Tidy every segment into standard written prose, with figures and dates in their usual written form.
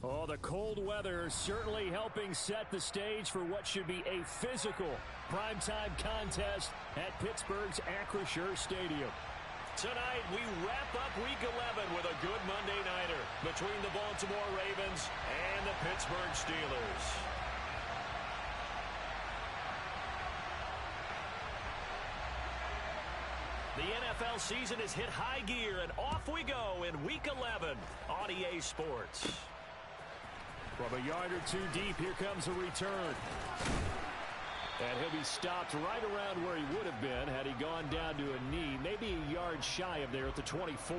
Oh, the cold weather certainly helping set the stage for what should be a physical primetime contest at Pittsburgh's Acrisure Stadium. Tonight, we wrap up Week 11 with a good Monday nighter between the Baltimore Ravens and the Pittsburgh Steelers. The NFL season has hit high gear, and off we go in Week 11 on EA Sports. From a yard or two deep, here comes a return. And he'll be stopped right around where he would have been had he gone down to a knee, maybe a yard shy of there at the 24.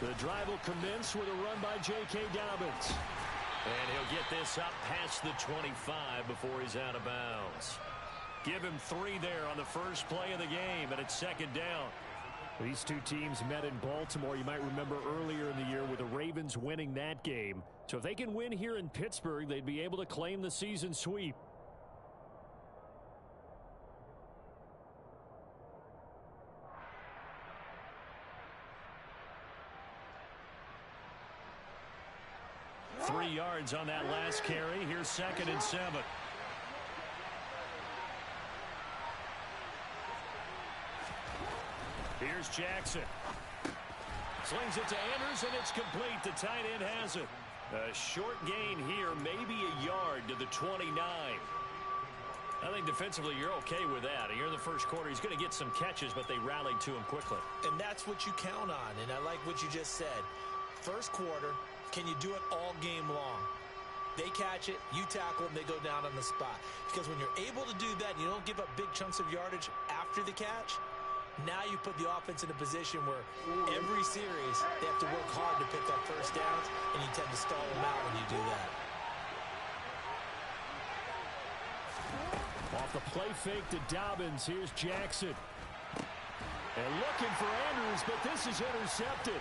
The drive will commence with a run by J.K. Dobbins. And he'll get this up past the 25 before he's out of bounds. Give him 3 there on the first play of the game, and it's second down. These two teams met in Baltimore, you might remember earlier in the year, with the Ravens winning that game. So if they can win here in Pittsburgh, they'd be able to claim the season sweep. Yards on that last carry. Here's 2nd and 7. Here's Jackson. Slings it to Anderson. It's complete. The tight end has it. A short gain here, maybe a yard to the 29. I think defensively you're okay with that. Here in the first quarter, he's going to get some catches, but they rallied to him quickly. And that's what you count on, and I like what you just said. First quarter, can you do it all game long? They catch it, you tackle them, they go down on the spot. Because when you're able to do that, you don't give up big chunks of yardage after the catch. Now you put the offense in a position where every series they have to work hard to pick up first downs, and you tend to stall them out when you do that. Off the play fake to Dobbins, here's Jackson. And looking for Andrews, but this is intercepted.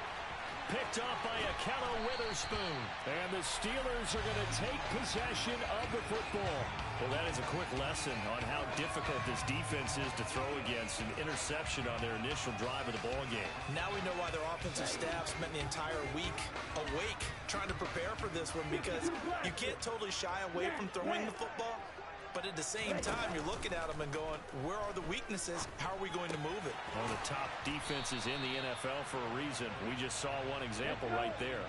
Picked off by Akello Witherspoon. And the Steelers are going to take possession of the football. Well, that is a quick lesson on how difficult this defense is to throw against. An interception on their initial drive of the ball game. Now we know why their offensive staff spent the entire week awake trying to prepare for this one, because you can't totally shy away from throwing the football. But at the same time, you're looking at them and going, where are the weaknesses? How are we going to move it? One of the top defenses in the NFL for a reason. We just saw one example right there.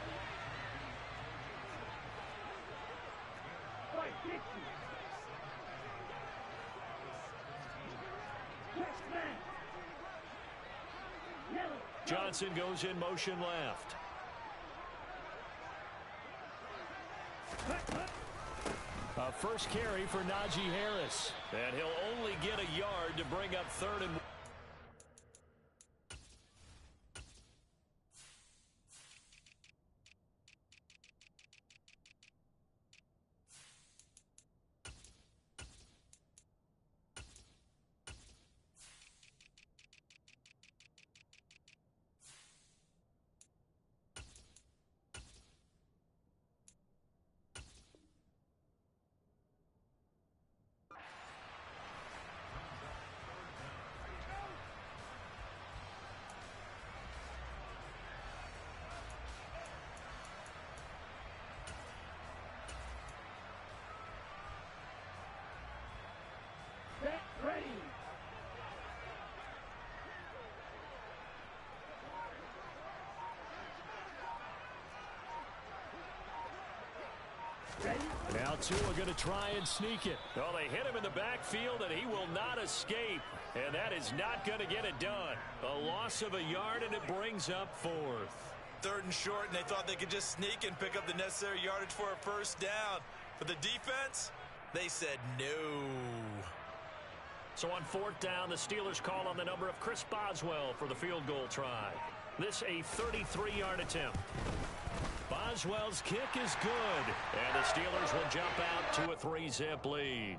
Johnson goes in motion left. A first carry for Najee Harris. And he'll only get a yard to bring up 3rd and 1. Now Tua going to try and sneak it. Well, they hit him in the backfield, and he will not escape. And that is not going to get it done. A loss of a yard, and it brings up 4th. 3rd and short, and they thought they could just sneak and pick up the necessary yardage for a first down. But the defense, they said no. So on 4th down, the Steelers call on the number of Chris Boswell for the field goal try. This a 33-yard attempt. Boswell's kick is good, and the Steelers will jump out to a 3-zip lead.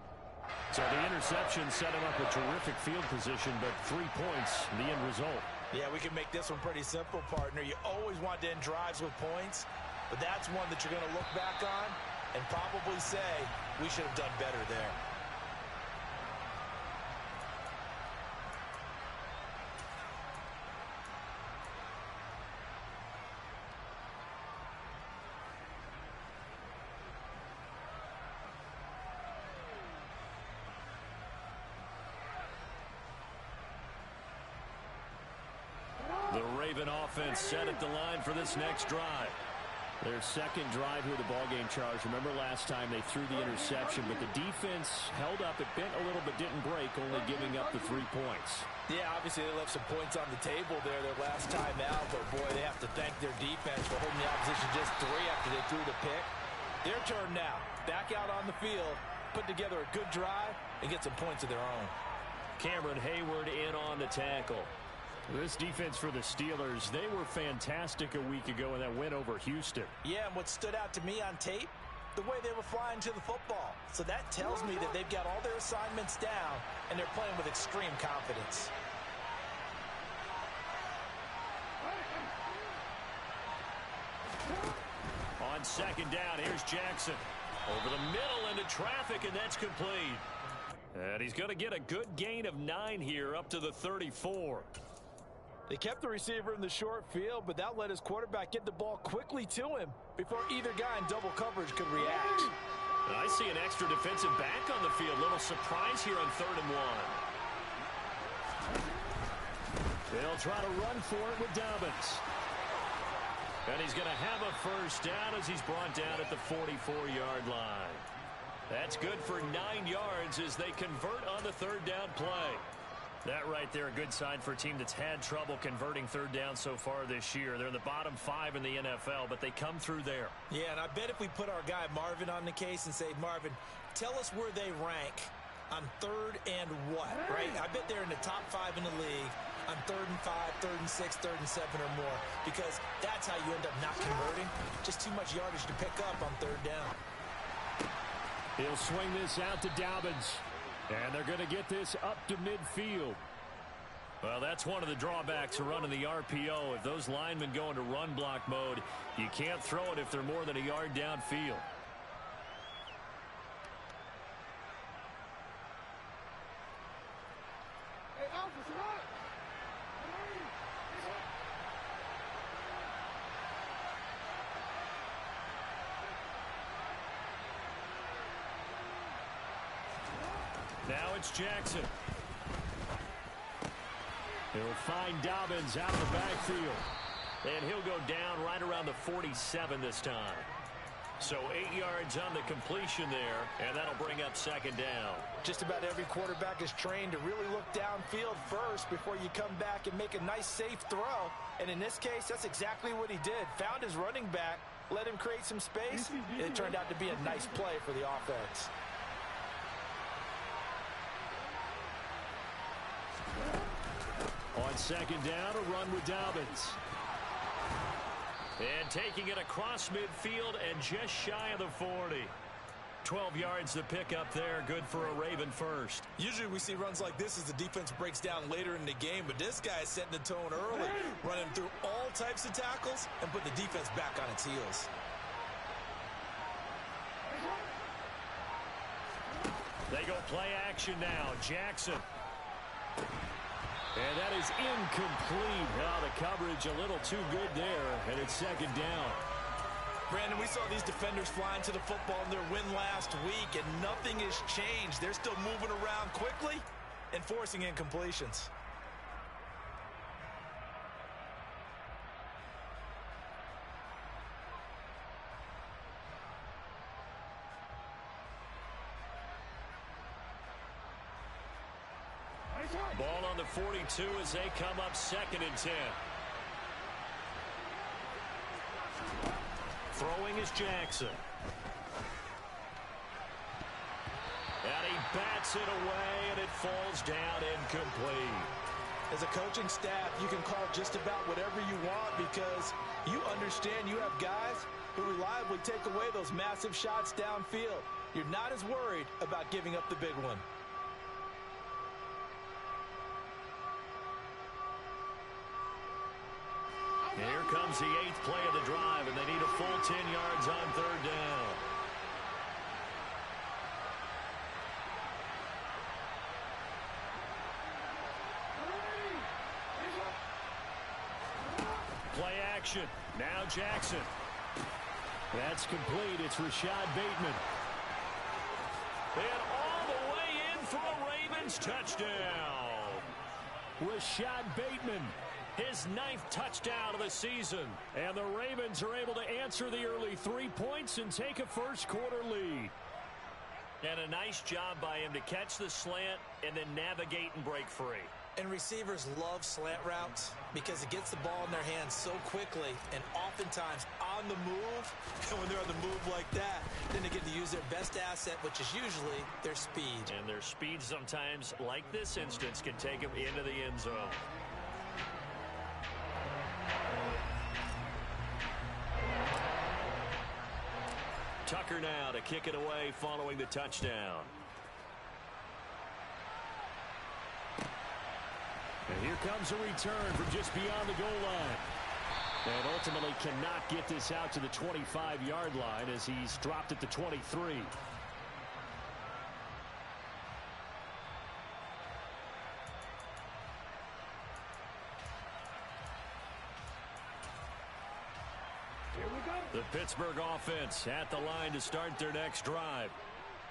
So the interception set him up a terrific field position, but 3 points, the end result. Yeah, we can make this one pretty simple, partner. You always want to end drives with points, but that's one that you're going to look back on and probably say, we should have done better there. The Raven offense set at the line for this next drive. Their second drive here, the ballgame charge. Remember last time they threw the interception, but the defense held up. It bent a little but didn't break, only giving up the 3 points. Yeah, obviously they left some points on the table there their last time out, but boy, they have to thank their defense for holding the opposition just 3 after they threw the pick. Their turn now. Back out on the field, put together a good drive, and get some points of their own. Cameron Hayward in on the tackle. This defense for the Steelers, they were fantastic a week ago in that win over Houston. Yeah, and what stood out to me on tape, the way they were flying to the football. So that tells me that they've got all their assignments down, and they're playing with extreme confidence. On second down, here's Jackson. Over the middle into traffic, and that's complete. And he's going to get a good gain of 9 here up to the 34. They kept the receiver in the short field, but that let his quarterback get the ball quickly to him before either guy in double coverage could react. And I see an extra defensive back on the field. Little surprise here on 3rd and 1. They'll try to run for it with Dobbins. And he's going to have a first down as he's brought down at the 44-yard line. That's good for 9 yards as they convert on the 3rd down play. That right there, a good sign for a team that's had trouble converting 3rd down so far this year. They're in the bottom 5 in the NFL, but they come through there. Yeah, and I bet if we put our guy Marvin on the case and say, Marvin, tell us where they rank on 3rd and what, right? I bet they're in the top 5 in the league on 3rd and 5, 3rd and 6, 3rd and 7 or more, because that's how you end up not converting. Just too much yardage to pick up on 3rd down. He'll swing this out to Dobbins. And they're going to get this up to midfield. Well, that's one of the drawbacks of running the RPO. If those linemen go into run block mode, you can't throw it if they're more than a yard downfield. Now it's Jackson. He'll find Dobbins out of the backfield. And he'll go down right around the 47 this time. So 8 yards on the completion there, and that'll bring up 2nd down. Just about every quarterback is trained to really look downfield first before you come back and make a nice, safe throw. And in this case, that's exactly what he did. Found his running back, let him create some space. It turned out to be a nice play for the offense. On 2nd down, a run with Dobbins. And taking it across midfield and just shy of the 40. 12 yards to pick up there. Good for a Raven first. Usually we see runs like this as the defense breaks down later in the game, but this guy is setting the tone early, running through all types of tackles and put the defense back on its heels. They go play action now. Jackson. And that is incomplete. Now the coverage a little too good there, and it's 2nd down. Brandon, we saw these defenders flying to the football in their win last week, and nothing has changed. They're still moving around quickly and forcing incompletions. Ball on the 42 as they come up 2nd and 10. Throwing is Jackson. And he bats it away, and it falls down incomplete. As a coaching staff, you can call just about whatever you want because you understand you have guys who reliably take away those massive shots downfield. you're not as worried about giving up the big one. Here comes the 8th play of the drive, and they need a full 10 yards on 3rd down. Play action. Now Jackson. That's complete. It's Rashad Bateman. And all the way in for a Ravens touchdown. Rashad Bateman. His 9th touchdown of the season. And the Ravens are able to answer the early 3 points and take a first-quarter lead. And a nice job by him to catch the slant and then navigate and break free. And receivers love slant routes because it gets the ball in their hands so quickly and oftentimes on the move. And when they're on the move like that, then they get to use their best asset, which is usually their speed. And their speed sometimes, like this instance, can take them into the end zone. Tucker now to kick it away following the touchdown. And here comes a return from just beyond the goal line. And ultimately cannot get this out to the 25-yard line as he's dropped at the 23. The Pittsburgh offense at the line to start their next drive.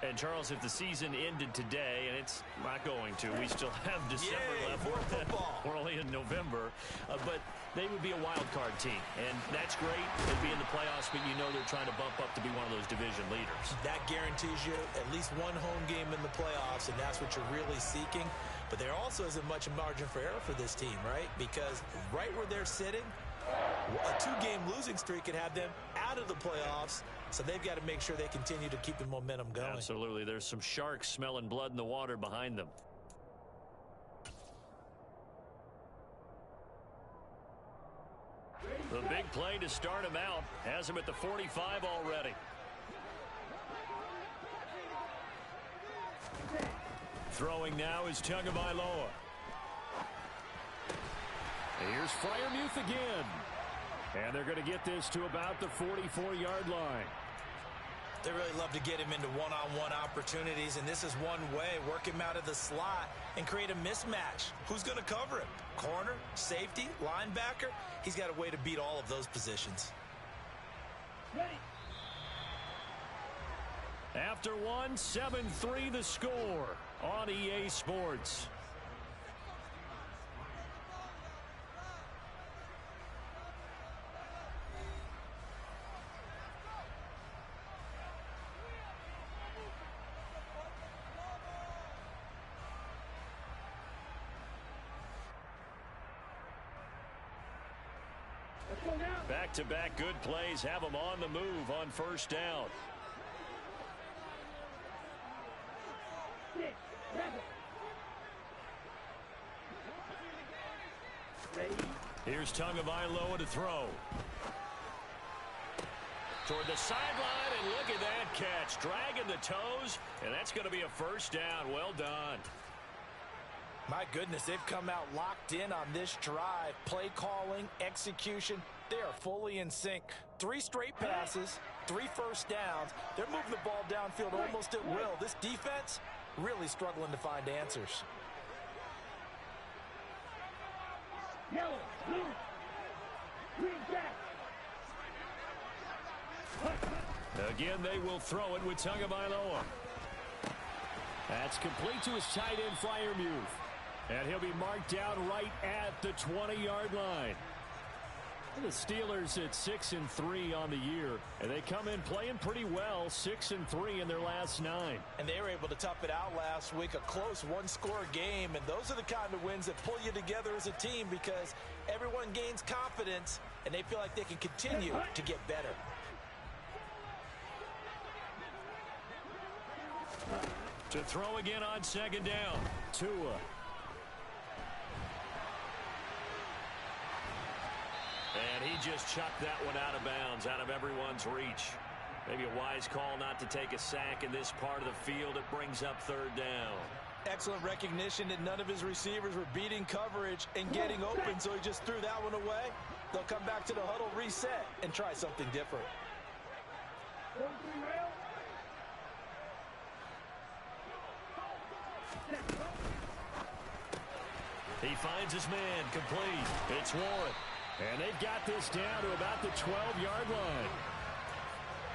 And, Charles, if the season ended today, and it's not going to, we still have December left. More football. We're only in November. But they would be a wild card team. And that's great. They'd be in the playoffs, but you know they're trying to bump up to be one of those division leaders. That guarantees you at least one home game in the playoffs, and that's what you're really seeking. But there also isn't much margin for error for this team, right? Because right where they're sitting, a 2-game losing streak could have them out of the playoffs, so they've got to make sure they continue to keep the momentum going. Absolutely. There's some sharks smelling blood in the water behind them. The big play to start him out has him at the 45 already. Throwing now is Tagovailoa. Here's Freiermuth again. And they're going to get this to about the 44-yard line. They really love to get him into one-on-one opportunities, and this is one way. Work him out of the slot and create a mismatch. Who's going to cover him? Corner, safety, linebacker? He's got a way to beat all of those positions. After one, 7-3 the score on EA Sports. Back-to-back good plays have them on the move on first down. Here's Tagovailoa to throw. Toward the sideline, and look at that catch. Dragging the toes, and that's going to be a first down. Well done. My goodness, they've come out locked in on this drive. Play calling, execution, they are fully in sync. 3 straight passes, 3 first downs. They're moving the ball downfield almost at will. This defense really struggling to find answers. Yellow, blue, green, jack. Again, they will throw it with Tagovailoa. That's complete to his tight end, Freiermuth. And he'll be marked down right at the 20-yard line. The Steelers at 6-3 on the year, and they come in playing pretty well, 6-3 in their last 9. And they were able to tough it out last week, a close one-score game, and those are the kind of wins that pull you together as a team because everyone gains confidence, and they feel like they can continue to get better. To throw again on second down. Tua. And he just chucked that one out of bounds, out of everyone's reach. Maybe a wise call not to take a sack in this part of the field. It brings up third down. Excellent recognition that none of his receivers were beating coverage and getting open, so he just threw that one away. They'll come back to the huddle, reset, and try something different. He finds his man, complete. It's Warren. And they've got this down to about the 12-yard line.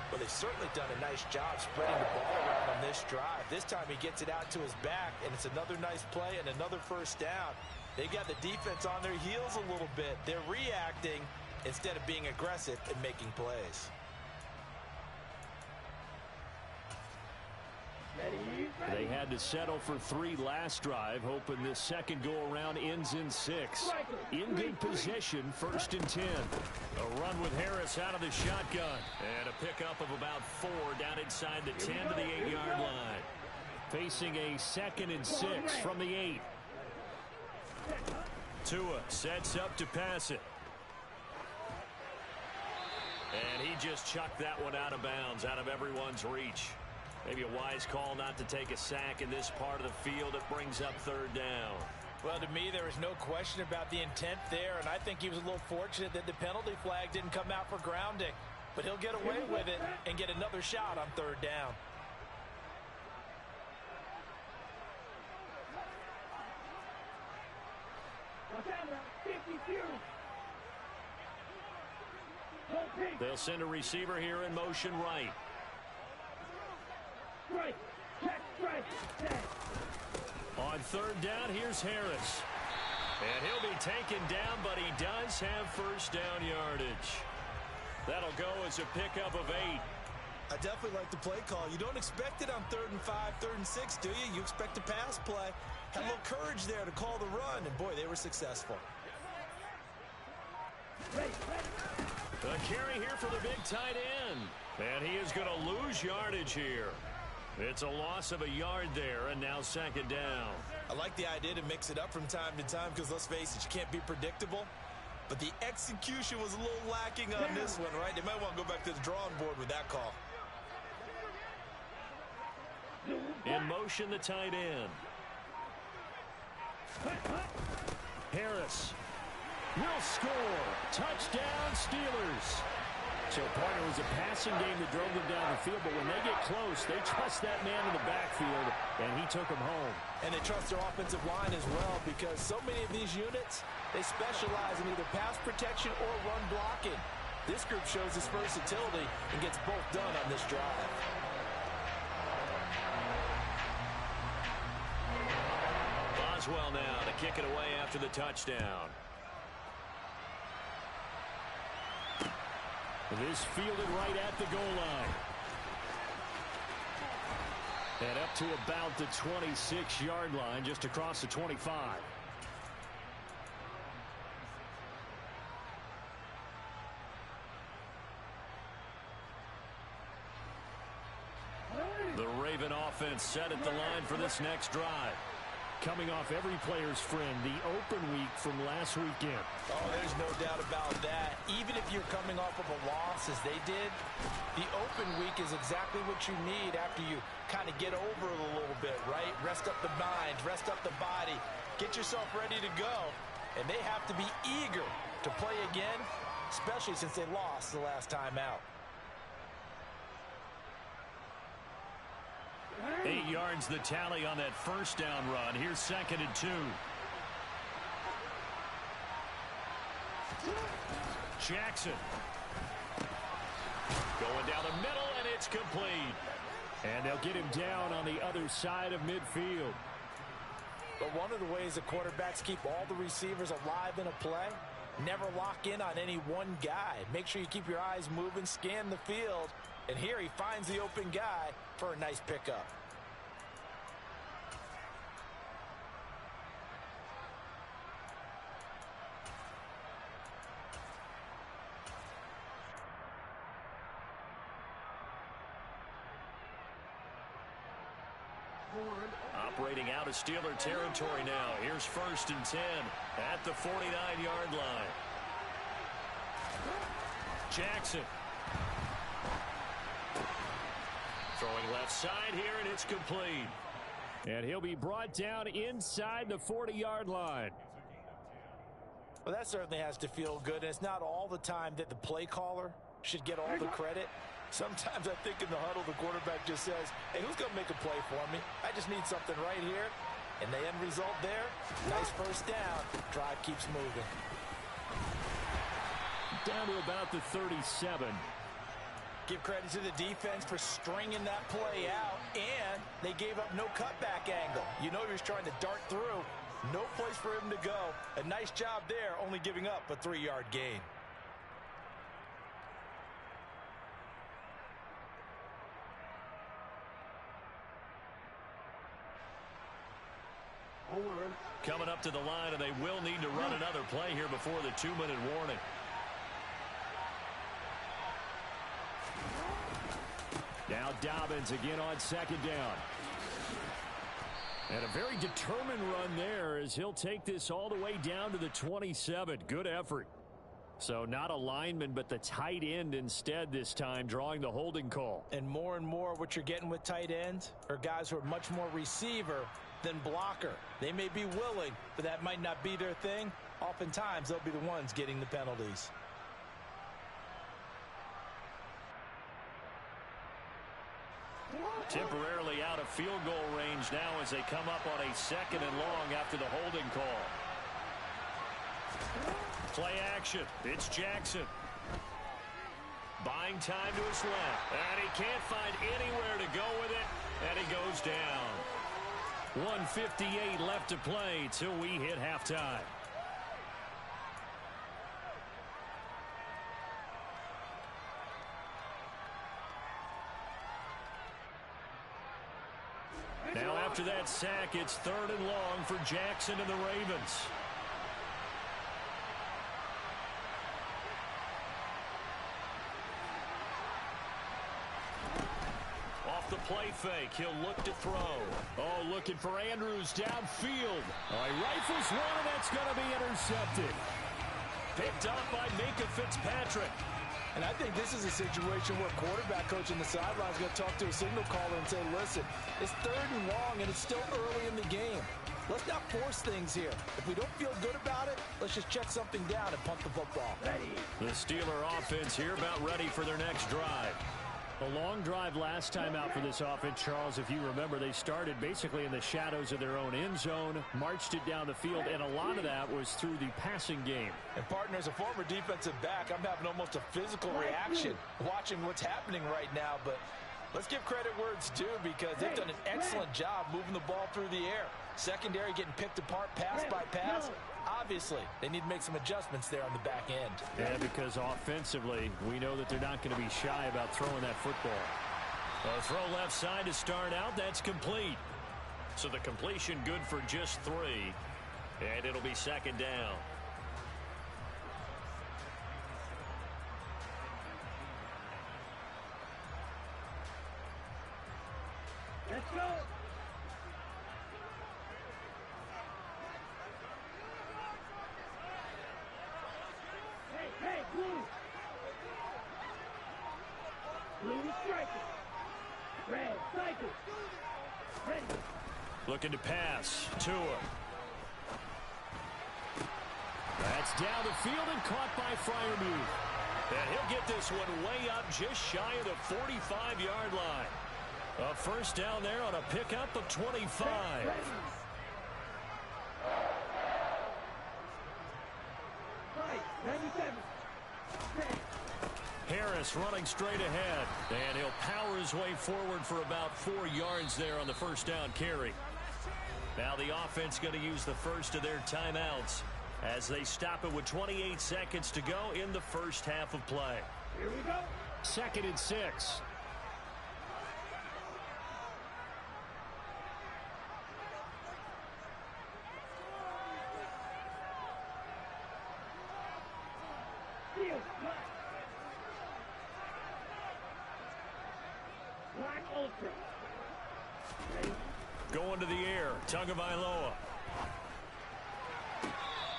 Well, they've certainly done a nice job spreading the ball around on this drive. This time he gets it out to his back, and it's another nice play and another first down. They got the defense on their heels a little bit. They're reacting instead of being aggressive and making plays. They had to settle for 3 last drive, hoping this second go-around ends in 6. In good possession, 1st and 10. A run with Harris out of the shotgun. And a pickup of about 4 down inside the 10 to the 8-yard line. Facing a 2nd and 6 from the 8. Tua sets up to pass it. And he just chucked that one out of bounds, out of everyone's reach. Maybe a wise call not to take a sack in this part of the field. It brings up third down. Well, to me, there is no question about the intent there, and I think he was a little fortunate that the penalty flag didn't come out for grounding. But he'll get away with it and get another shot on third down. They'll send a receiver here in motion right. On third down, here's Harris. And he'll be taken down, but he does have first down yardage. That'll go as a pickup of 8. I definitely like the play call. You don't expect it on 3rd and 5, 3rd and 6, do you? You expect a pass play. Had a little courage there to call the run, and boy, they were successful. A carry here for the big tight end. And he is going to lose yardage here. It's a loss of a yard there, and now 2nd down. I like the idea to mix it up from time to time because, let's face it, you can't be predictable. But the execution was a little lacking on this one, right? They might want to go back to the drawing board with that call. In motion, the tight end. Harris will score. Touchdown, Steelers. So, partner, it was a passing game that drove them down the field, but when they get close, they trust that man in the backfield, and he took them home. And they trust their offensive line as well because so many of these units, they specialize in either pass protection or run blocking. This group shows its versatility and gets both done on this drive. Boswell now to kick it away after the touchdown. This fielded right at the goal line. And up to about the 26-yard line, just across the 25. The Raven offense set at the line for this next drive. Coming off every player's friend, the open week from last weekend. Oh, there's no doubt about that. Even if you're coming off of a loss, as they did, the open week is exactly what you need after you kind of get over it a little bit, right? Rest up the mind, rest up the body, get yourself ready to go. And they have to be eager to play again, especially since they lost the last time out. 8 yards the tally on that first down run. Here's 2nd and 2. Jackson. Going down the middle, and it's complete. And they'll get him down on the other side of midfield. But one of the ways the quarterbacks keep all the receivers alive in a play, never lock in on any one guy. Make sure you keep your eyes moving, scan the field. And here he finds the open guy for a nice pickup. Operating out of Steeler territory now. Here's 1st and 10 at the 49-yard line. Jackson. Left side here, and it's complete. And he'll be brought down inside the 40-yard line. Well, that certainly has to feel good. And it's not all the time that the play caller should get all the credit. Sometimes I think in the huddle, the quarterback just says, hey, who's going to make a play for me? I just need something right here. And the end result there, nice first down. Drive keeps moving. Down to about the 37. Give credit to the defense for stringing that play out, and they gave up no cutback angle. You know he was trying to dart through. No place for him to go. A nice job there, only giving up a 3-yard gain. Coming up to the line, and they will need to run another play here before the 2-minute warning. Now Dobbins again on second down. And a very determined run there as he'll take this all the way down to the 27. Good effort. So not a lineman, but the tight end instead this time, drawing the holding call. And more what you're getting with tight ends are guys who are much more receiver than blocker. They may be willing, but that might not be their thing. Oftentimes, they'll be the ones getting the penalties. Temporarily out of field goal range now as they come up on a 2nd and long after the holding call. Play action. It's Jackson. Buying time to his left. And he can't find anywhere to go with it. And he goes down. 1:58 left to play till we hit halftime. Now after that sack, it's 3rd and long for Jackson and the Ravens. Off the play fake, he'll look to throw. Oh, looking for Andrews downfield. Oh, he rifles one, and that's going to be intercepted. Picked up by Minka Fitzpatrick. And I think this is a situation where quarterback coach on the sideline is going to talk to a signal caller and say, listen, it's 3rd and long, and it's still early in the game. Let's not force things here. If we don't feel good about it, let's just check something down and punt the football. The Steeler offense here about ready for their next drive. A long drive last time out for this offense, Charles. If you remember, they started basically in the shadows of their own end zone, marched it down the field, and a lot of that was through the passing game. And partner, as a former defensive back, I'm having almost a physical reaction watching what's happening right now. But let's give credit where it's due, because they've done an excellent job moving the ball through the air. Secondary getting picked apart pass by pass. Obviously, they need to make some adjustments there on the back end. Yeah, because offensively, we know that they're not going to be shy about throwing that football. A throw left side to start out. That's complete. So the completion good for just 3. And it'll be 2nd down. Let's go. Hey, Blue. Blue striker. Red cycle. Ready. Looking to pass. Tua. That's down the field and caught by Freiermuth. And he'll get this one way up just shy of the 45-yard line. A first down there on a pickup of 25. Harris running straight ahead. And he'll power his way forward for about 4 yards there on the first down carry. Now the offense going to use the first of their timeouts as they stop it with 28 seconds to go in the first half of play. Here we go. 2nd and 6. Black Ultra. Going to the air. Tagovailoa.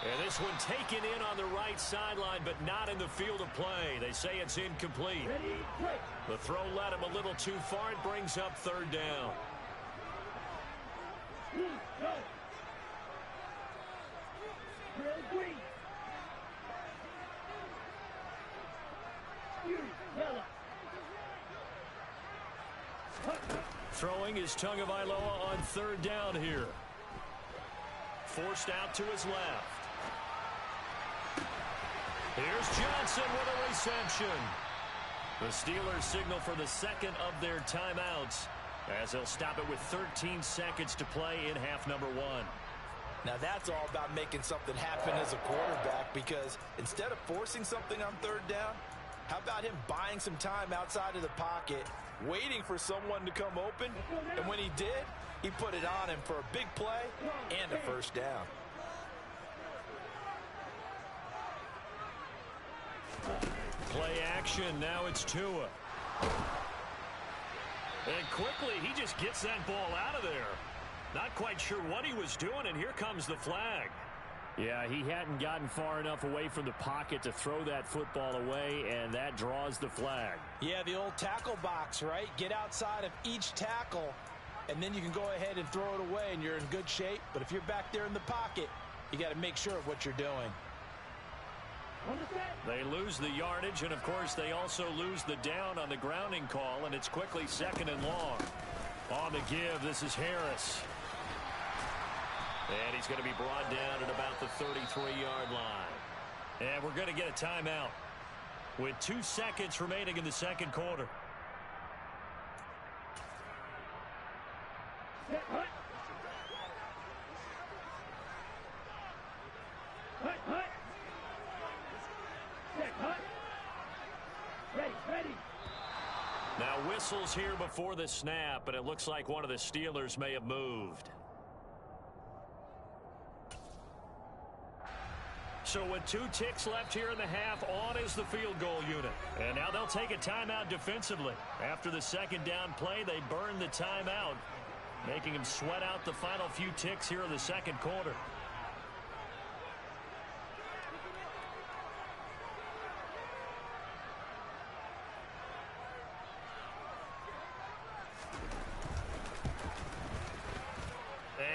And this one taken in on the right sideline, but not in the field of play. They say it's incomplete. Ready, break. The throw led him a little too far. It brings up third down. Go. Drill green. Yellow. Throwing is Tagovailoa on third down here. Forced out to his left. Here's Johnson with a reception. The Steelers signal for the second of their timeouts as they'll stop it with 13 seconds to play in half number one. Now that's all about making something happen as a quarterback, because instead of forcing something on third down, how about him buying some time outside of the pocket, waiting for someone to come open, and when he did, he put it on him for a big play and a first down. Play action, now it's Tua. And quickly, he just gets that ball out of there. Not quite sure what he was doing, and here comes the flag. Yeah, he hadn't gotten far enough away from the pocket to throw that football away, and that draws the flag. Yeah, the old tackle box, right? Get outside of each tackle, and then you can go ahead and throw it away, and you're in good shape. But if you're back there in the pocket, you got to make sure of what you're doing. They lose the yardage, and, of course, they also lose the down on the grounding call, and it's quickly second and long. On the give, this is Harris. And he's going to be brought down at about the 33-yard line. And we're going to get a timeout with 2 seconds remaining in the second quarter. Hut. Hut, hut. Check, hut. Ready, ready. Now whistles here before the snap, and it looks like one of the Steelers may have moved. So with 2 ticks left here in the half, on is the field goal unit. And now they'll take a timeout defensively. After the second down play, they burn the timeout, making them sweat out the final few ticks here in the second quarter.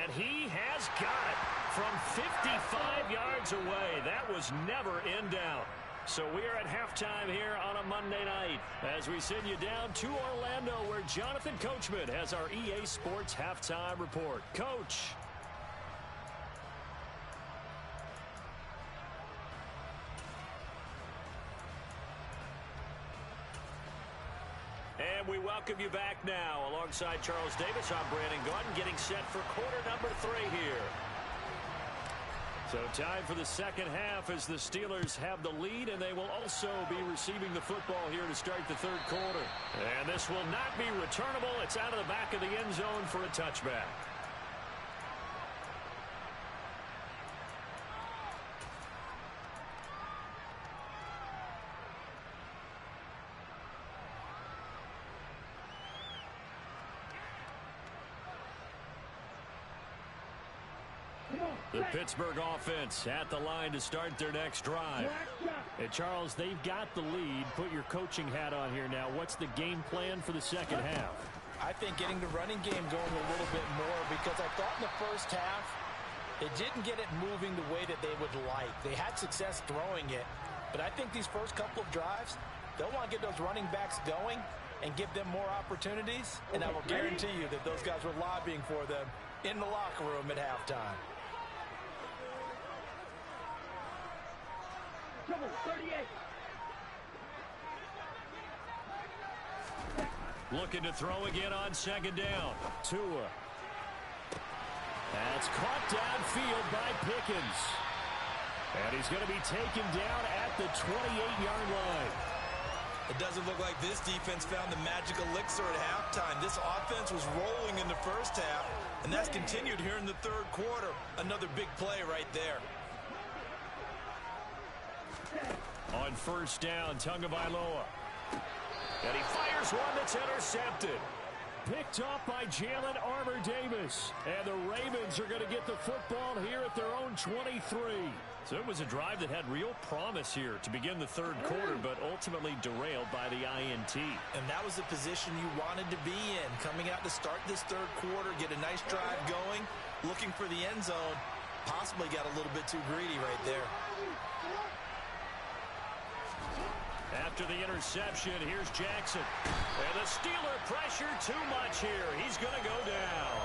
And he has got it from 55 yards away. That was never in doubt. So we are at halftime here on a Monday night as we send you down to Orlando, where Jonathan Coachman has our EA Sports halftime report. Coach. And we welcome you back now. Alongside Charles Davis, I'm Brandon Gaudin, getting set for quarter number 3 here. So time for the second half as the Steelers have the lead, and they will also be receiving the football here to start the third quarter. And this will not be returnable. It's out of the back of the end zone for a touchback. The Pittsburgh offense at the line to start their next drive. And Charles, they've got the lead. Put your coaching hat on here now. What's the game plan for the second half? I think getting the running game going a little bit more, because I thought in the first half they didn't get it moving the way that they would like. They had success throwing it, but I think these first couple of drives, they'll want to get those running backs going and give them more opportunities, and I will guarantee you that those guys were lobbying for them in the locker room at halftime. Trouble, 38. Looking to throw again on second down. Tua. That's caught downfield by Pickens. And he's going to be taken down at the 28-yard line. It doesn't look like this defense found the magic elixir at halftime. This offense was rolling in the first half, and that's continued here in the third quarter. Another big play right there. On first down, Tagovailoa. And he fires one that's intercepted. Picked off by Jalen Armour-Davis. And the Ravens are going to get the football here at their own 23. So it was a drive that had real promise here to begin the third quarter, but ultimately derailed by the INT. And that was the position you wanted to be in. Coming out to start this third quarter, get a nice drive going, looking for the end zone. Possibly got a little bit too greedy right there. After the interception, here's Jackson. And the Steeler pressure too much here. He's going to go down.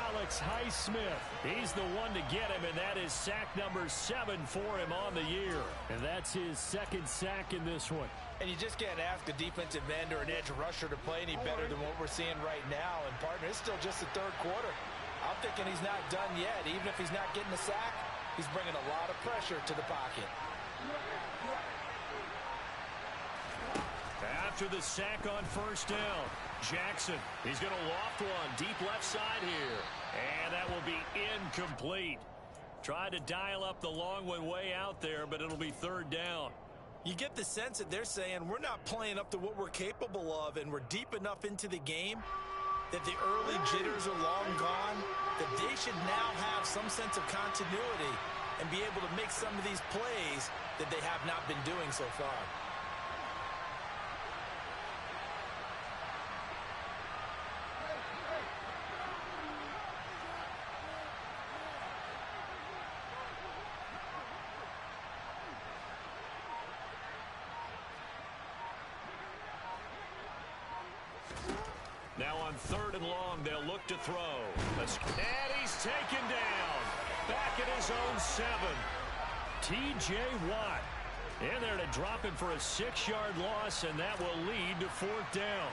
Alex Highsmith, he's the one to get him, and that is sack number 7 for him on the year. And that's his second sack in this one. And you just can't ask a defensive end or an edge rusher to play any better than what we're seeing right now. And, partner, it's still just the third quarter. I'm thinking he's not done yet. Even if he's not getting a sack, he's bringing a lot of pressure to the pocket. After the sack on first down, Jackson, he's going to loft one deep left side here. And that will be incomplete. Tried to dial up the long one way out there, but it'll be third down. You get the sense that they're saying we're not playing up to what we're capable of, and we're deep enough into the game that the early jitters are long gone, that they should now have some sense of continuity and be able to make some of these plays that they have not been doing so far. Now on third and long, they'll look to throw. And he's taken down. Back at his own 7. T.J. Watt in there to drop him for a 6-yard loss, and that will lead to fourth down.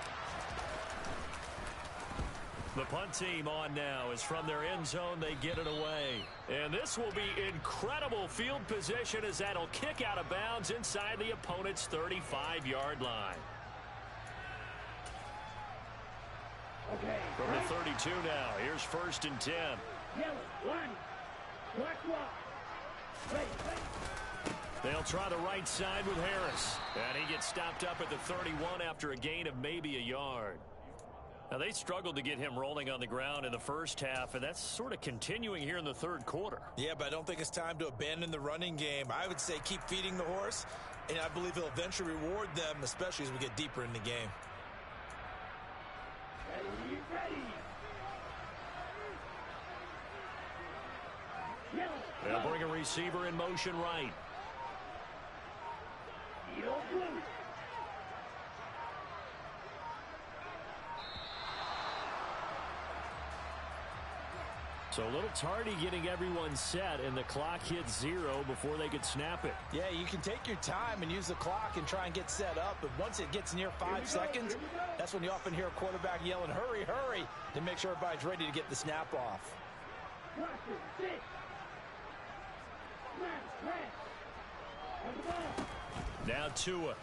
The punt team on now is from their end zone. They get it away. And this will be incredible field position as that'll kick out of bounds inside the opponent's 35-yard line. Okay. From the 32 now, here's first and 10. Yellow, line. Black walk. Ready. They'll try the right side with Harris. And he gets stopped up at the 31 after a gain of maybe a yard. Now, they struggled to get him rolling on the ground in the first half, and that's sort of continuing here in the third quarter. Yeah, but I don't think it's time to abandon the running game. I would say keep feeding the horse, and I believe he'll eventually reward them, especially as we get deeper in the game. Ready. They'll bring a receiver in motion right. Yellow blue. So a little tardy getting everyone set, and the clock hits 0 before they could snap it. Yeah, you can take your time and use the clock and try and get set up, but once it gets near 5 seconds, that's when you often hear a quarterback yelling, hurry, hurry, to make sure everybody's ready to get the snap off. Now Tua.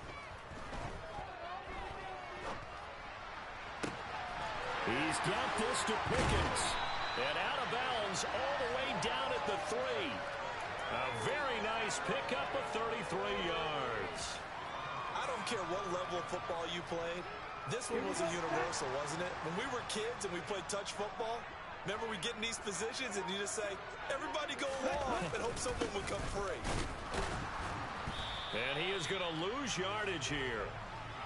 He's got this to Pickens. And out of bounds all the way down at the 3. A very nice pickup of 33 yards. I don't care what level of football you played. This one was a universal, wasn't it? When we were kids and we played touch football, remember we get in these positions and you just say, everybody go along and hope someone would come free. And he is going to lose yardage here.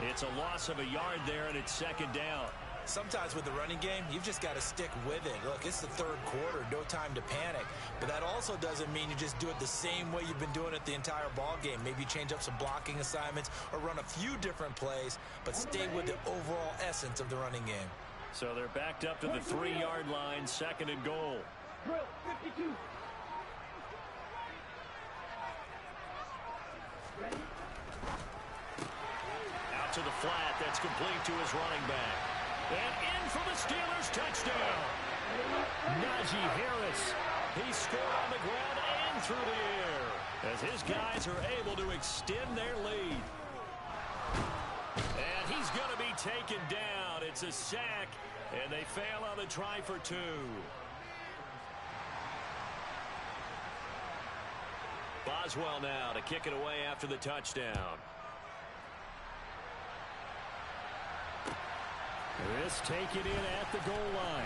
It's a loss of a yard there, and it's second down. Sometimes with the running game, you've just got to stick with it. Look, it's the third quarter, no time to panic. But that also doesn't mean you just do it the same way you've been doing it the entire ball game. Maybe change up some blocking assignments or run a few different plays, but stay with the overall essence of the running game. So they're backed up to the 3-yard line, second and goal. Drill, 52. Ready. Out to the flat, that's complete to his running back. And in for the Steelers, touchdown. Najee Harris. He scored on the ground and through the air as his guys are able to extend their lead. And he's going to be taken down. It's a sack, and they fail on the try for 2. Boswell now to kick it away after the touchdown. This taken in at the goal line.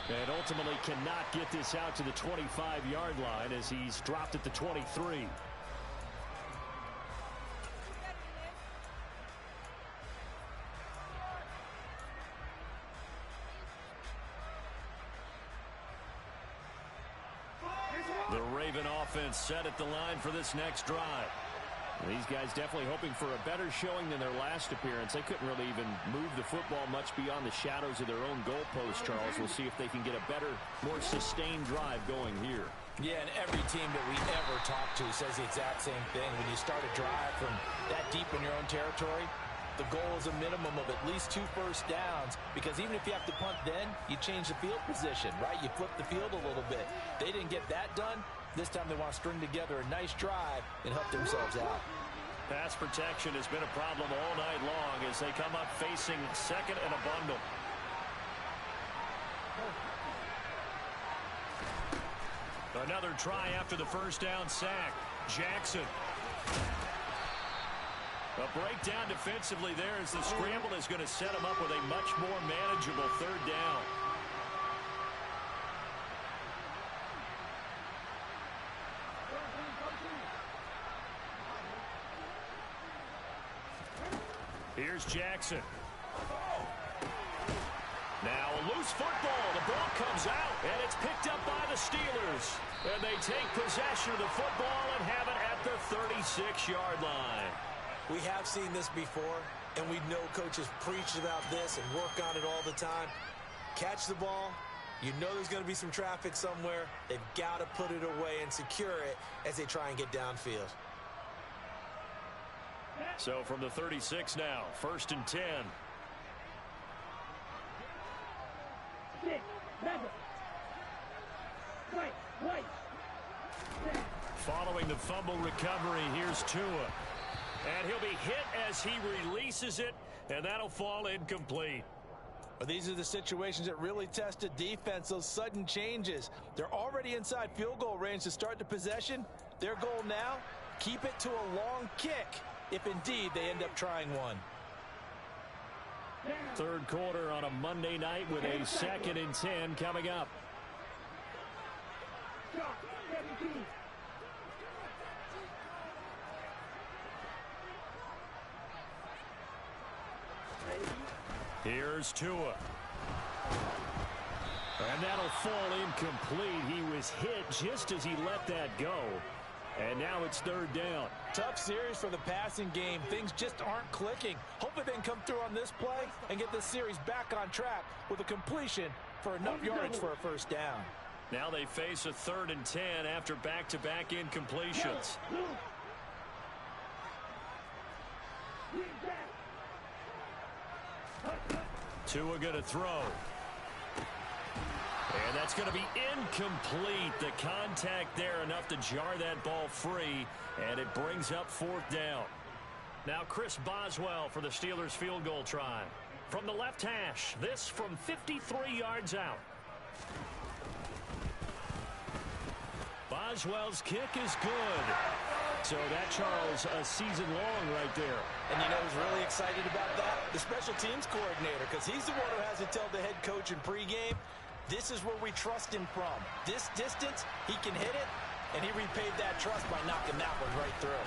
And ultimately cannot get this out to the 25-yard line as he's dropped at the 23. The Raven offense set at the line for this next drive. These guys definitely hoping for a better showing than their last appearance. They couldn't really even move the football much beyond the shadows of their own goalpost, Charles. We'll see if they can get a better, more sustained drive going here. Yeah, and every team that we ever talk to says the exact same thing. When you start a drive from that deep in your own territory, the goal is a minimum of at least 2 first downs, because even if you have to punt then, you change the field position, right? You flip the field a little bit. They didn't get that done. This time they want to string together a nice drive and help themselves out. Pass protection has been a problem all night long as they come up facing second and a bundle. Another try after the first down sack. Jackson. A breakdown defensively there as the scramble is going to set him up with a much more manageable third down. Here's Jackson. Now a loose football. The ball comes out, and it's picked up by the Steelers. And they take possession of the football and have it at the 36-yard line. We have seen this before, and we know coaches preach about this and work on it all the time. Catch the ball. You know there's going to be some traffic somewhere. They've got to put it away and secure it as they try and get downfield. So from the 36 now, 1st and 10. 6, Madden. Right. Following the fumble recovery, here's Tua. And he'll be hit as he releases it, and that'll fall incomplete. Well, these are the situations that really test a defense, those sudden changes. They're already inside field goal range to start the possession. Their goal now, keep it to a long kick, if indeed they end up trying one. Third quarter on a Monday night with a 2nd and 10 coming up. Here's Tua. And that'll fall incomplete. He was hit just as he let that go. And now it's 3rd down. Tough series for the passing game. Things just aren't clicking. Hopefully they can come through on this play and get this series back on track with a completion for enough yardage for a first down. Now they face a 3rd and 10 after back-to-back incompletions. Tua going to throw. And that's going to be incomplete. The contact there enough to jar that ball free, and it brings up 4th down. Now Chris Boswell for the Steelers field goal try. From the left hash, this from 53 yards out. Boswell's kick is good. So that, Charles, a season long right there. And you know who's really excited about that? The special teams coordinator, because he's the one who has to tell the head coach in pregame, this is where we trust him from. This distance, he can hit it, and he repaid that trust by knocking that one right through.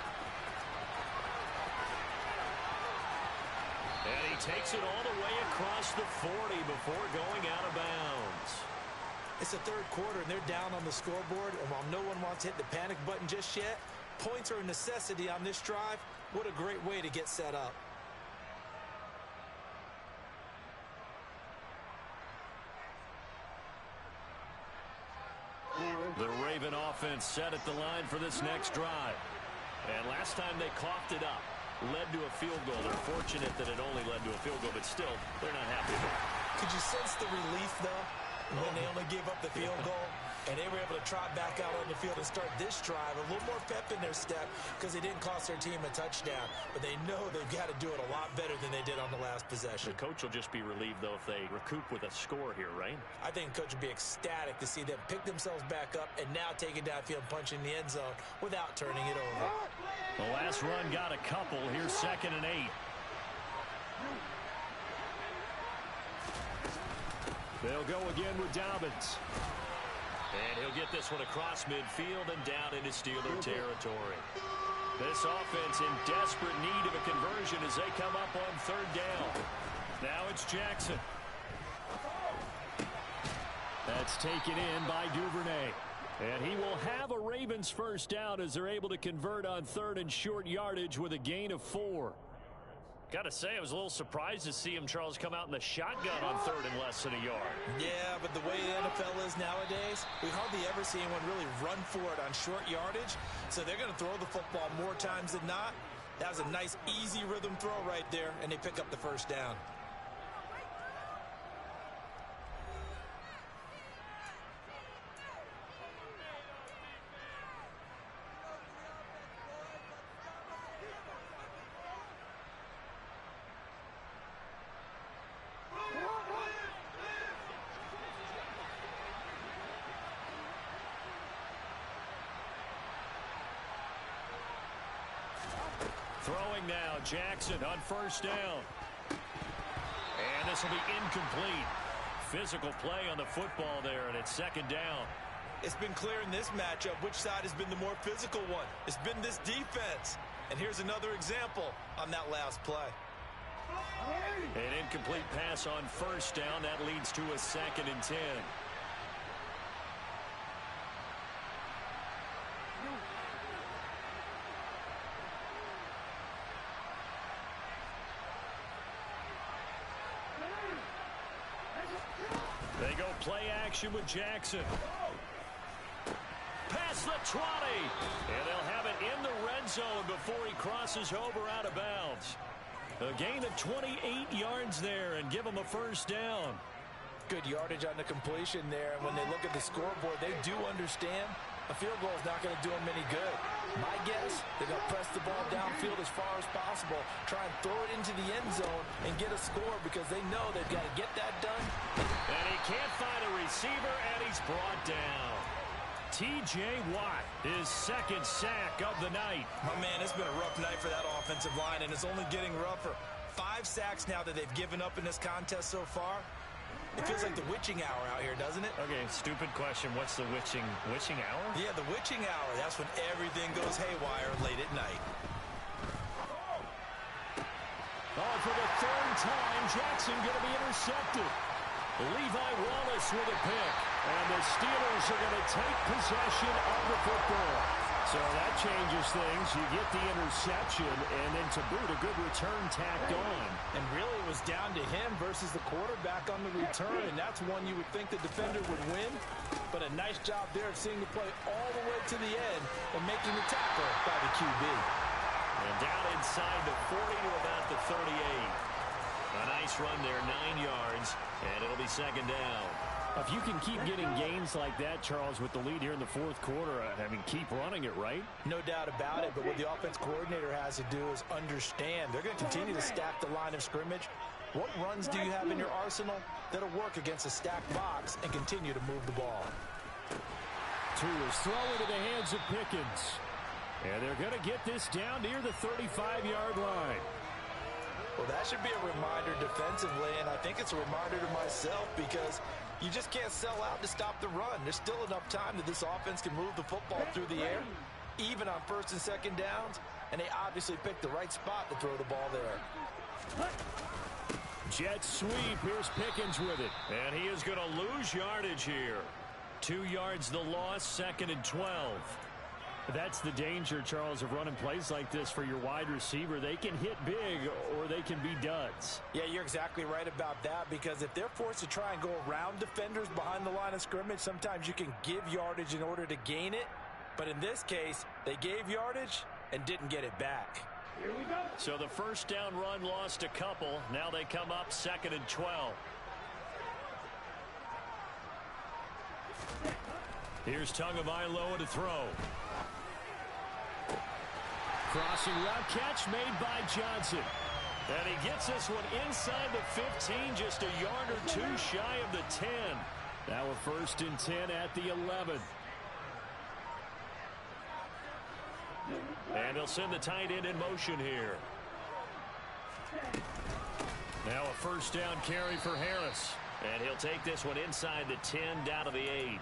And he takes it all the way across the 40 before going out of bounds. It's the 3rd quarter, and they're down on the scoreboard, and while no one wants to hit the panic button just yet, points are a necessity on this drive. What a great way to get set up. The Raven offense set at the line for this next drive. And last time they coughed it up, led to a field goal. They're fortunate that it only led to a field goal, but still, they're not happy with it. Could you sense the relief, though, when they only gave up the field goal? And they were able to trot back out on the field and start this drive. A little more pep in their step because they didn't cost their team a touchdown. But they know they've got to do it a lot better than they did on the last possession. The coach will just be relieved, though, if they recoup with a score here, right? I think the coach would be ecstatic to see them pick themselves back up and now take it downfield, punching the end zone without turning it over. The last run got a couple. Here's 2nd and 8. They'll go again with Dobbins. And he'll get this one across midfield and down into Steeler territory. This offense in desperate need of a conversion as they come up on third down. Now it's Jackson. That's taken in by Duvernay. And he will have a Ravens first down as they're able to convert on third and short yardage with a gain of 4. Got to say, I was a little surprised to see him, Charles, come out in the shotgun on third and less than a yard. Yeah, but the way the NFL is nowadays, we hardly ever see anyone really run for it on short yardage. So they're going to throw the football more times than not. That was a nice, easy rhythm throw right there, and they pick up the first down. Throwing now, Jackson on first down. And this will be incomplete. Physical play on the football there, and it's second down. It's been clear in this matchup which side has been the more physical one. It's been this defense. And here's another example on that last play. An incomplete pass on first down. That leads to a 2nd and 10. They go play action with Jackson. Past the 20. And they'll have it in the red zone before he crosses over out of bounds. A gain of 28 yards there and give him a first down. Good yardage on the completion there. And when they look at the scoreboard, they do understand a field goal is not going to do them any good. My guess, they're going to press the ball downfield as far as possible, try and throw it into the end zone and get a score because they know they've got to get that done. And he can't find a receiver, and he's brought down. T.J. Watt, his 2nd sack of the night. My man, it's been a rough night for that offensive line, and it's only getting rougher. 5 sacks now that they've given up in this contest so far. It feels like the witching hour out here, doesn't it? Okay, stupid question. What's the witching hour? Yeah, the witching hour. That's when everything goes haywire late at night. Oh, for the 3rd time, Jackson going to be intercepted. Levi Wallace with a pick. And the Steelers are going to take possession of the football. So that changes things. You get the interception, and then to boot, a good return tacked on. And really, it was down to him versus the quarterback on the return, and that's one you would think the defender would win. But a nice job there of seeing the play all the way to the end and making the tackle by the QB. And down inside the 40 to about the 38. A nice run there, 9 yards, and it'll be second down. If you can keep getting gains like that, Charles, with the lead here in the 4th quarter, I mean, keep running it, right? No doubt about it, but what the offense coordinator has to do is understand. They're going to continue to stack the line of scrimmage. What runs do you have in your arsenal that'll work against a stacked box and continue to move the ball? Tua's throw into the hands of Pickens. And they're going to get this down near the 35-yard line. Well, that should be a reminder defensively, and I think it's a reminder to myself because you just can't sell out to stop the run. There's still enough time that this offense can move the football through the air, even on 1st and 2nd downs, and they obviously picked the right spot to throw the ball there. Jet sweep. Here's Pickens with it. And he is going to lose yardage here. 2 yards the loss, 2nd and 12. That's the danger, Charles, of running plays like this for your wide receiver. They can hit big or they can be duds. Yeah, you're exactly right about that because if they're forced to try and go around defenders behind the line of scrimmage, sometimes you can give yardage in order to gain it. But in this case, they gave yardage and didn't get it back. Here we go. So the first down run lost a couple. Now they come up 2nd and 12. Here's Tagovailoa to throw. Crossing route catch made by Johnson. And he gets this one inside the 15, just a yard or 2 shy of the 10. Now a 1st and 10 at the 11. And they'll send the tight end in motion here. Now a 1st down carry for Harris. And he'll take this one inside the 10, down to the 8.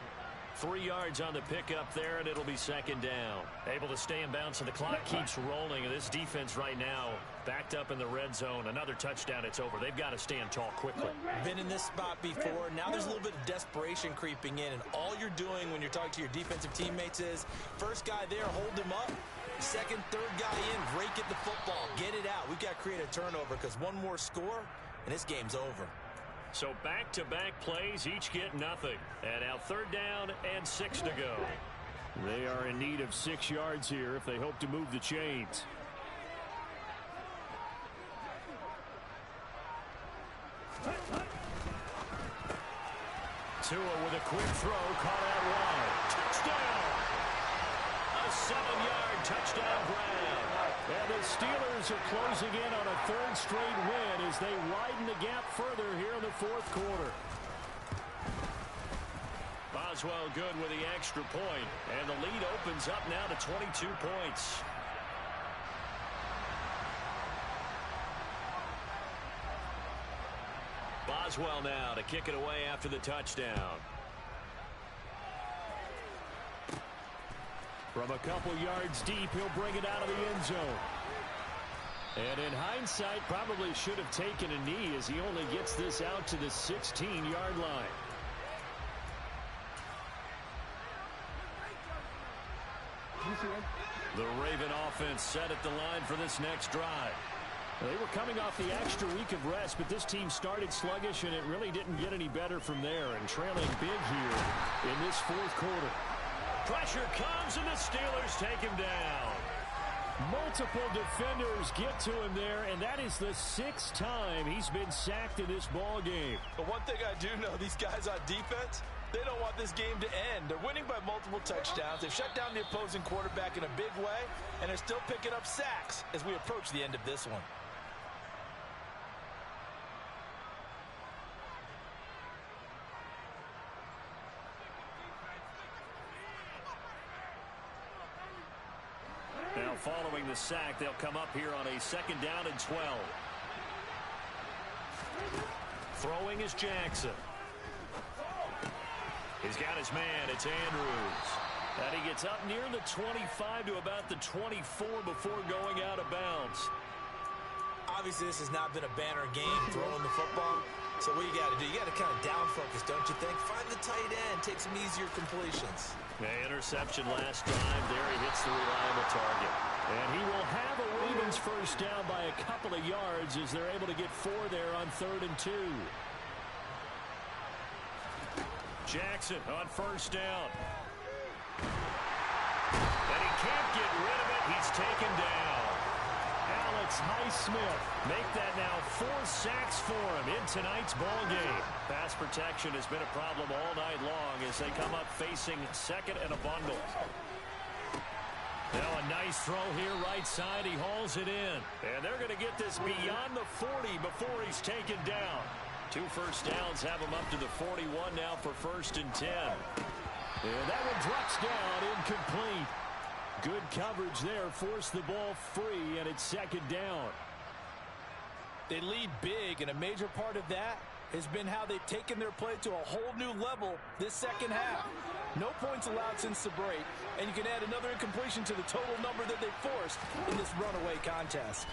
3 yards on the pickup there, and it'll be second down. Able to stay in bounds, and the clock keeps rolling. And this defense right now backed up in the red zone. Another touchdown, it's over. They've got to stand tall quickly. Been in this spot before. Now there's a little bit of desperation creeping in, and all you're doing when you're talking to your defensive teammates is first guy there, hold him up. Second, third guy in, rake at the football. Get it out. We've got to create a turnover because one more score, and this game's over. So back-to-back plays, each get nothing. And now third down and 6 to go. They are in need of 6 yards here if they hope to move the chains. Tua with a quick throw, caught out wide. Touchdown! A 7-yard touchdown grab. And the Steelers are closing in on a 3rd straight win as they widen the gap further here in the 4th quarter. Boswell good with the extra point, and the lead opens up now to 22 points. Boswell now to kick it away after the touchdown. From a couple yards deep, he'll bring it out of the end zone. And in hindsight, probably should have taken a knee as he only gets this out to the 16-yard line. The Raven offense set at the line for this next drive. They were coming off the extra week of rest, but this team started sluggish, and it really didn't get any better from there. And trailing big here in this 4th quarter. Pressure comes, and the Steelers take him down. Multiple defenders get to him there, and that is the 6th time he's been sacked in this ball game. But one thing I do know, these guys on defense, they don't want this game to end. They're winning by multiple touchdowns. They've shut down the opposing quarterback in a big way, and they're still picking up sacks as we approach the end of this one. Now following the sack, they'll come up here on a 2nd down and 12. Throwing is Jackson. He's got his man. It's Andrews. And he gets up near the 25 to about the 24 before going out of bounds. Obviously, this has not been a banner game throwing the football. So what you got to do, you got to kind of down focus, don't you think? Find the tight end, take some easier completions. Interception last drive. There he hits the reliable target. And he will have a Ravens first down by a couple of yards as they're able to get 4 there on 3rd and 2. Jackson on first down. And he can't get rid of it. He's taken down. Alex Highsmith make that now 4 sacks for him in tonight's ball game. Pass protection has been a problem all night long as they come up facing 2nd and a bundle. Now a nice throw here right side. He hauls it in. And they're going to get this beyond the 40 before he's taken down. 2 first downs have him up to the 41 now for 1st and 10. And that one drops down incomplete. Good coverage there. Forced the ball free, and it's 2nd down. They lead big, and a major part of that has been how they've taken their play to a whole new level this 2nd half. No points allowed since the break, and you can add another incompletion to the total number that they forced in this runaway contest.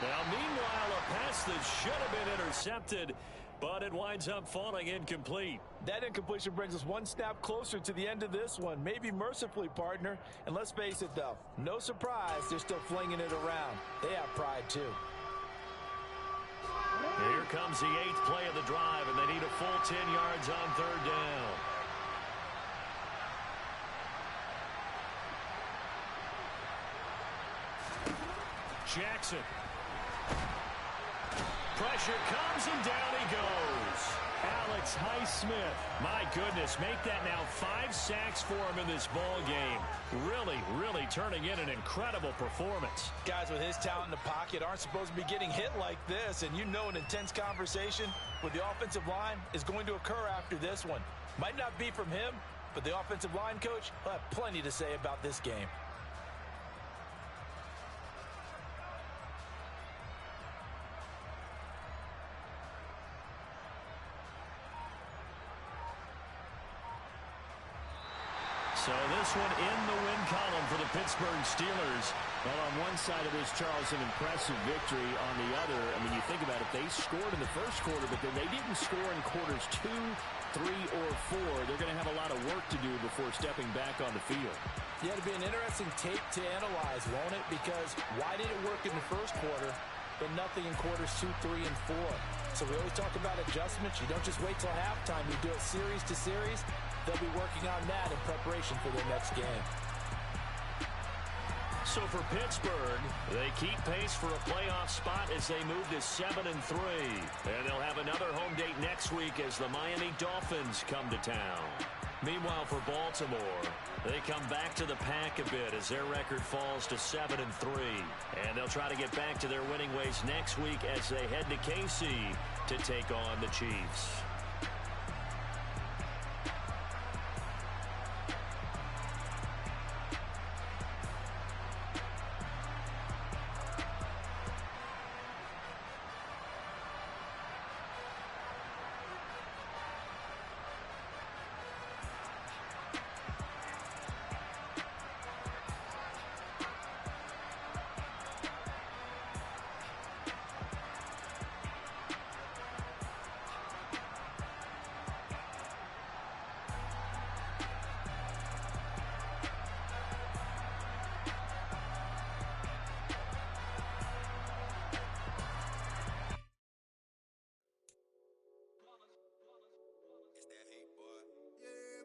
Now, meanwhile, a pass that should have been intercepted, but it winds up falling incomplete. That incompletion brings us 1 snap closer to the end of this one. Maybe mercifully, partner. And let's face it, though, no surprise they're still flinging it around. They have pride, too. Here comes the 8th play of the drive, and they need a full 10 yards on 3rd down. Jackson. Pressure comes, and down he goes. Alex Highsmith. My goodness, make that now 5 sacks for him in this ball game. Really turning in an incredible performance. Guys with his talent in the pocket aren't supposed to be getting hit like this, and you know an intense conversation with the offensive line is going to occur after this one. Might not be from him, but the offensive line coach will have plenty to say about this game. So this one in the win column for the Pittsburgh Steelers. Well, on one side of this, Charles, an impressive victory. On the other, I mean, you think about it, they scored in the first quarter, but then they didn't score in quarters 2, 3, or 4. They're going to have a lot of work to do before stepping back on the field. Yeah, it'll be an interesting tape to analyze, won't it? Because why did it work in the first quarter, but nothing in quarters 2, 3, and 4? So we always talk about adjustments. You don't just wait till halftime. You do it series to series. They'll be working on that in preparation for their next game. So for Pittsburgh, they keep pace for a playoff spot as they move to 7-3. And they'll have another home date next week as the Miami Dolphins come to town. Meanwhile, for Baltimore, they come back to the pack a bit as their record falls to 7-3. And they'll try to get back to their winning ways next week as they head to KC to take on the Chiefs.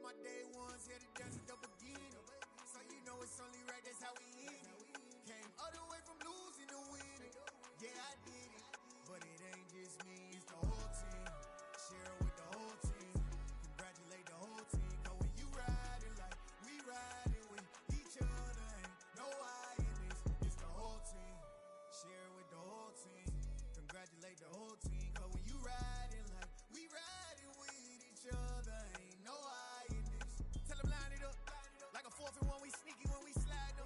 My day ones here to dance at the beginning. So you know it's only right, that's how we end it. Came all the way from losing to winning. Yeah, I did it. But it ain't just me, it's the whole team. Share it with the whole team. Congratulate the whole team. Cause when you riding like we riding with each other, ain't no I in this. It's the whole team. Share it with the whole team. Congratulate the whole team. Cause when you riding like we riding with each other, ain't no I. Line it up like a 4th and 1. We sneaky when we slide them.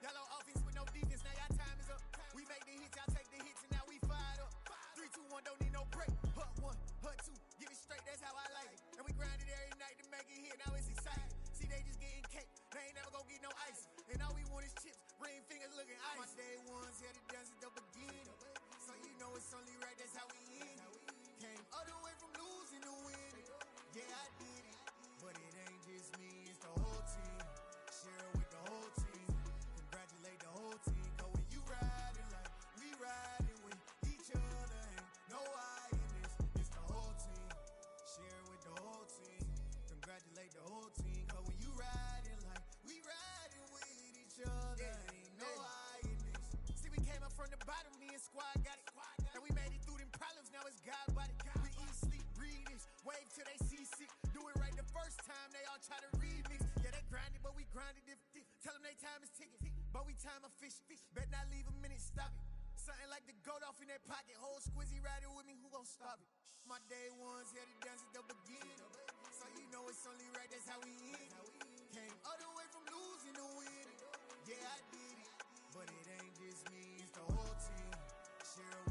Yellow offense with no defense. Now y'all time is up. We make the hits, y'all take the hits, and now we fired up. 3, 2, 1, don't need no break. Hut 1, hut 2, give it straight. That's how I like it. And we grind it every night to make it hit. Now it's exciting. See, they just getting cake. They ain't never gonna get no ice. And all we want is chips, ring fingers, looking ice. My day ones here to dance at the beginning. So you know it's only right. That's how we end it. Came all the way from losing to winning. Yeah, I did it. But it ain't just me, it's the whole team. Share it with the whole team. Congratulate the whole team. Cause when you riding like we riding with each other, ain't no I in this. It's the whole team. Share it with the whole team. Congratulate the whole team. Cause when you riding like we riding with each other, ain't no I in this. See, we came up from the bottom, me and squad got it. And we made it through them problems, now it's God body. We eat, sleep, breathe this. Wave till they see sick. Do it right the first time, they all try to remix. Yeah, they grinded, but we grinded different. Tell them they time is ticking, but we time a fish. Bet not leave a minute, stop it. Something like the goat off in their pocket. Whole squizzy riding with me, who gon' stop it? My day ones here to dance at the beginning. So you know it's only right, that's how we end it. Came all the way from losing to winning. Yeah, I did it. But it ain't just me, it's the whole team. Share it